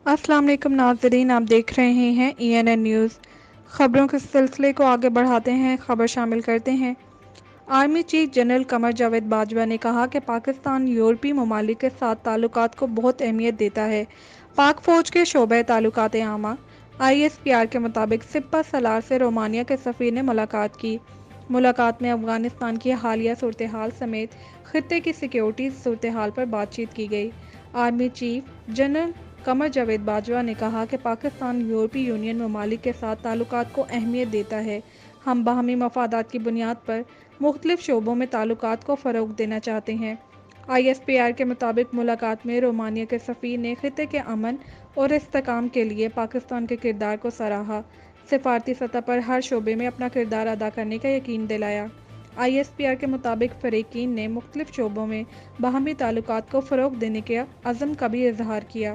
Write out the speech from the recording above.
السلام علیکم ناظرین، آپ دیکھ رہے ہیں ENN نیوز۔ خبروں کے سلسلے کو آگے بڑھاتے ہیں، خبر شامل کرتے ہیں۔ Army chief general Qamar Javed Bajwa نے کہا کہ پاکستان یورپی ممالک کے ساتھ تعلقات کو بہت اہمیت دیتا ہے۔ پاک فوج کے شعبہ تعلقات عامہ ISPR کے مطابق سپہ سالار سے رومانیہ کے سفیر نے ملاقات کی۔ ملاقات میں افغانستان کی حالیہ صورتحال سمیت خطے کی سیکیورٹی صورتحال پر بات چیت کی گئی۔ Army chief general Qamar Javed Bajwa نے کہا کہ پاکستان یورپی یونین ممالک کے ساتھ تعلقات کو اہمیت دیتا ہے۔ ہم باہمی مفادات کی بنیاد پر مختلف شعبوں میں تعلقات کو فروغ دینا چاہتے ہیں۔ ISPR کے مطابق ملاقات میں رومانیہ کے سفیر نے خطے کے امن اور استحکام کے لیے پاکستان کے کردار کو سراہا۔ سفارتی سطح پر ہر شعبے میں اپنا کردار ادا کرنے کا یقین دلایا۔ ISPR کے مطابق فریقین نے مختلف شعبوں میں باہمی تعلقات کو فروغ دینے کے عزم کا بھی اظہار کیا۔